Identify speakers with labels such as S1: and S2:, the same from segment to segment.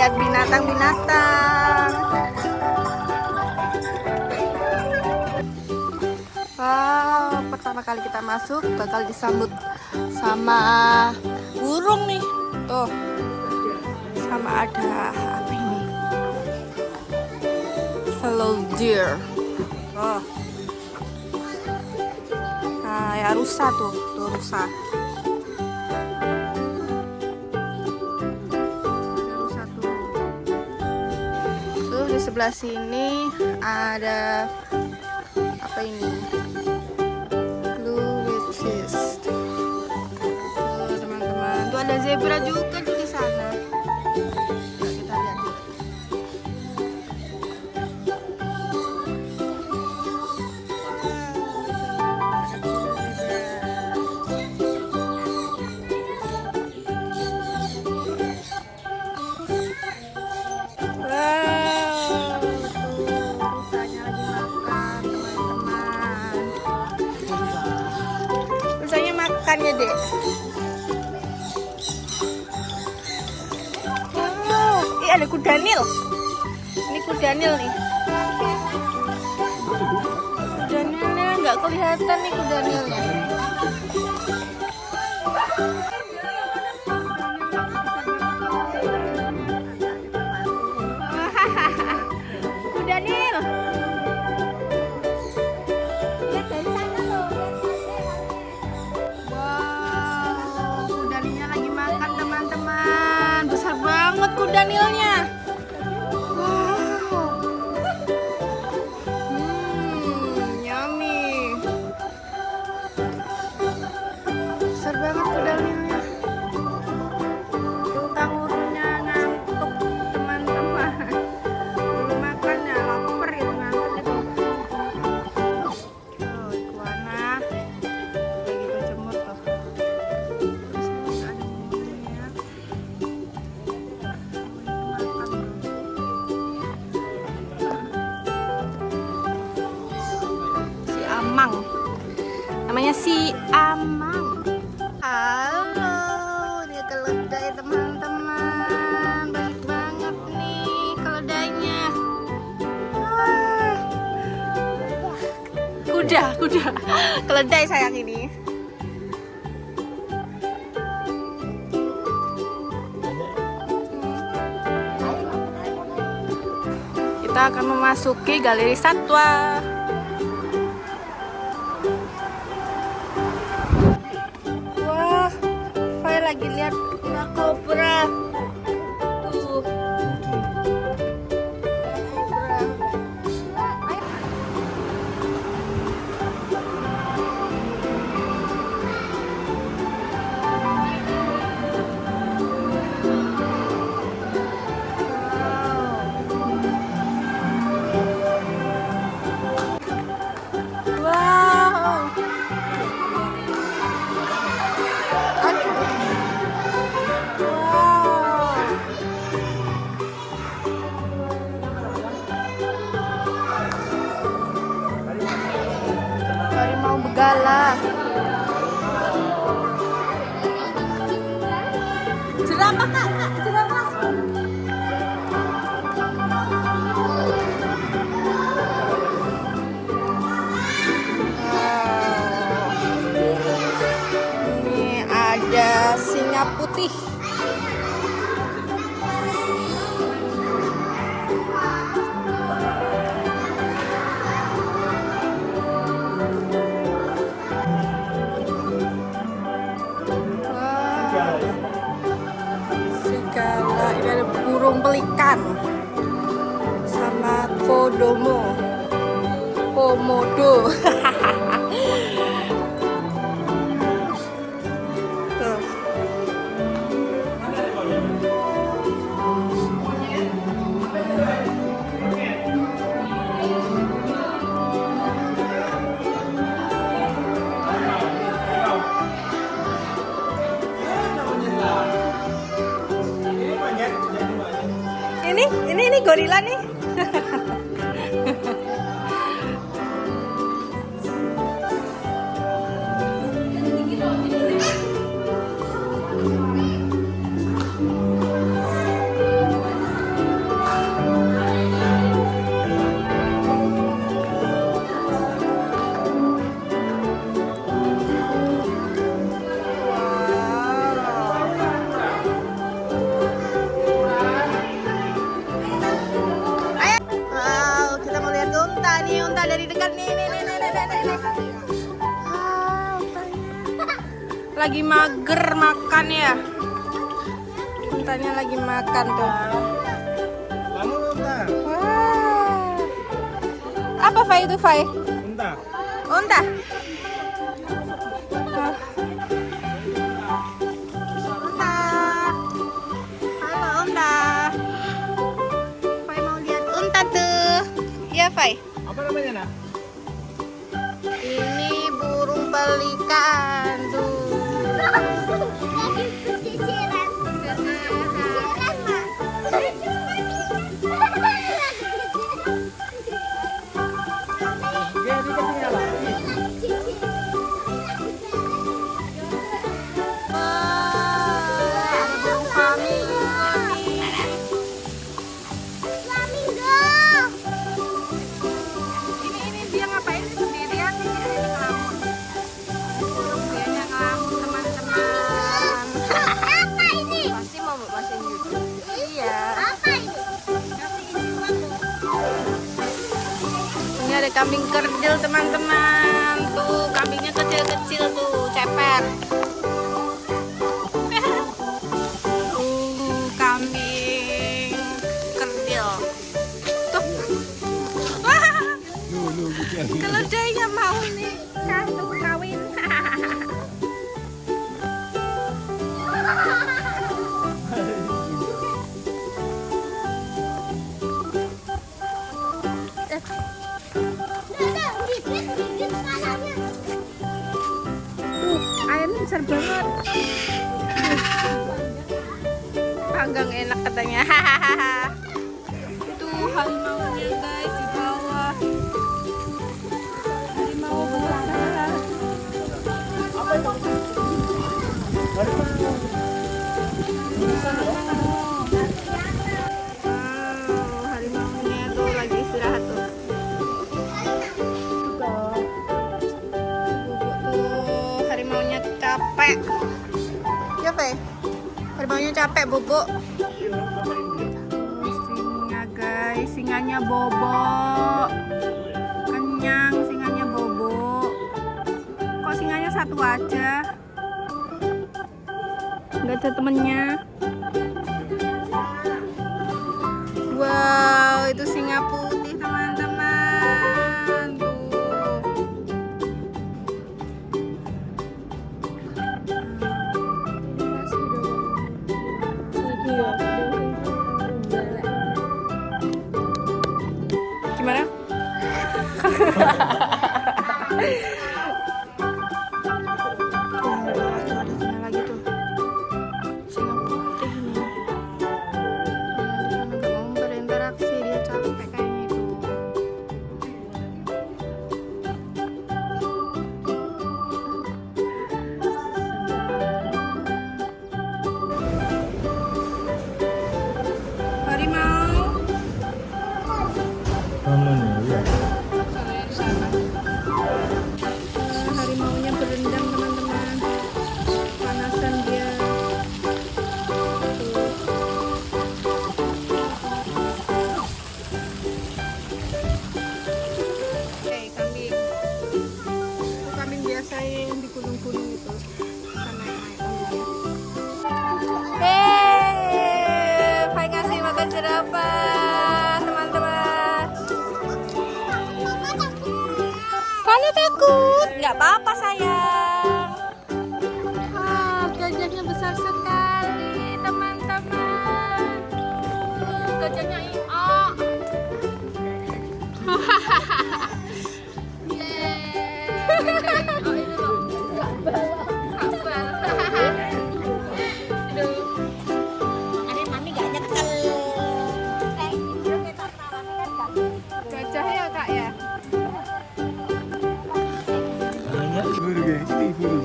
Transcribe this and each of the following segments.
S1: lihat binatang-binatang. Wow, pertama kali kita masuk bakal disambut sama burung nih. Tuh, sama ada apa ini? Hello deer. Oh. Nah, ya rusa tuh rusa. Rusa tuh. Tuh di sebelah sini ada apa ini? Blue witches. Tuh teman-teman, tuh ada zebra juga tuh di sana. Nah, kita lihat yuk. Ya dek. Wow, ini ada kuda nil. Ini kuda nil nih. Kuda nilnya nggak kelihatan nih kuda nilnya. Kuda nil. Kuda nilnya. Wow. Yummy. Besar banget kuda nilnya. Tuh kangurnya ngantuk teman-teman. Belum makannya, lapar itu ngantuk itu. Oh, iguana lagi berjemur tuh. Terus ada mulutnya. Amang, namanya si Amang. Halo, dia keledai teman-teman, banyak banget nih keledainya. Kuda, keledai sayang ini. Kita akan memasuki galeri satwa. Lagi lihat kobra tuh. Gala. Jerapah kak, jerapah. Ini ada singa putih. Ini ada burung pelikan sama komodo. Tuh. Ini gorila nih. dekat nih. Lagi mager makan ya. Untanya lagi makan tuh. Wah. Apa Fai itu Fai?
S2: Unta.
S1: Unta. Halo Unta. Fai mau lihat unta tuh. Ya Fai.
S2: Apa namanya nak?
S1: Ini burung pelikan tuh.
S2: Dia di kasihnya lah.
S1: Ini dia ngapain sendirian nih? Ini ngelamun. Dianya ngelamun teman-teman.
S3: Apa ini?
S1: Pasti mau masin YouTube. Iya.
S3: Apa ini?
S1: Ini ada kambing kerdil teman-teman. Tuh kambingnya kecil-kecil tuh, ceper. Kambing kerdil. Tuh. Wah, keledainya mau nih satu kawin.
S3: Gigit kepalanya.
S1: Ayamnya besar banget. Panggang enak katanya. Tuh harimaunya guys di bawah. Harimau besar.
S2: Apa itu? Harimau.
S1: Wow, harimaunya tuh lagi istirahat tuh. Tuh harimaunya capek. Ya Fe? Harimaunya capek bobo. Singa guys, singanya bobo. Kenyang singanya bobo. Kok singanya satu aja? Nggak ada temennya. Wow, itu singa putih teman-teman. Tuh. Gimana? Lagi tuh. Singa putih nih. Nggak mau berinteraksi, dia capek kayaknya itu. Harimau.
S2: Namanya ya.
S1: Sana. Harimaunya berendam teman-teman. Panasan dia. Oke, kambing. Itu kambing biasa yang di gunung-gunung itu. Sana naik kambingnya. Fai kasih makan jerapah, teman-teman. Fai takut? Nggak apa-apa sayang. Wah, gajahnya besar sekali, teman-teman. Gajahnya IO. Yeay. Oh, ini loh. Sabar. Aduh.
S3: Ada mami gak nyekel.
S1: Gajah ya kak ya?
S2: Banyak buru guys, ini buru.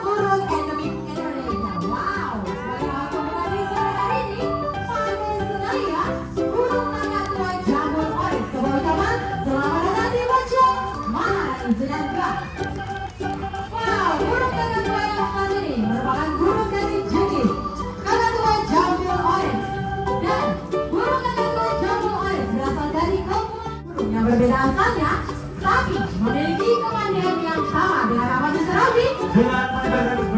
S4: Burung endemik Indonesia. Wow, sebagai pembuka sore hari ini, panen sekali ya. Burung kakak tua jamur oris. Teman-teman, selamat datang di Pojok Mahal Jenaka. Wow, burung kakak tua yang satu ini merupakan burung dari jenis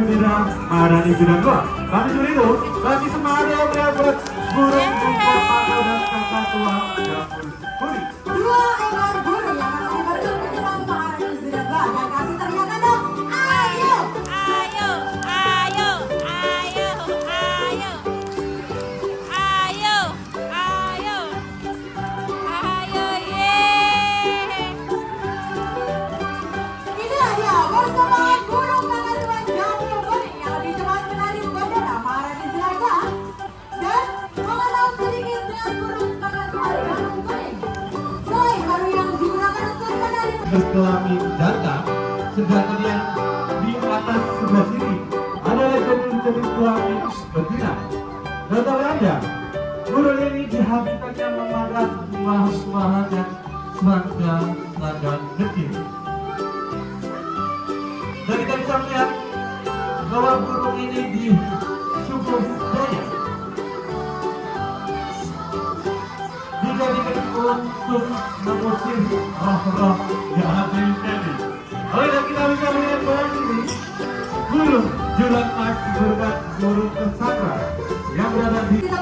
S5: tidak, Maharani sudah 2. Kami sudah itu, kasih semangat buat burung kumpul pakai dan kakak tua Jambul Kuri.
S4: 2 ekor burung yang akan dibentuk menjelang Maharani sudah 2 dan kasih teriakan dong. Ayo.
S1: Ayo, ayo, ayo, ayo. Ayo, ayo. Ayo, yeay.
S4: Inilah dia persembahan burung kakak tua Jambul Kuri yang lebih cepat menari bandara Maharani Silaga dan mengenal sedikit dengan burung kakak tua Jambul Kuri. Selain baru yang digunakan untuk menari
S5: Berkelamin datang, sedangkan yang di atas sebelah sini adalah jenis-jenis kelamin betina. Dan tahu Anda, burung ini di habitatnya memakan buah-buahan dan serangga-serangga kecil. Dan kita bisa melihat bahwa burung ini di suku Daya dijadikan untuk mengusir roh-roh jahat dari tadi. Oleh kita bisa melihat bahwa ini burung julang mas burung tersangka yang berada di
S4: kita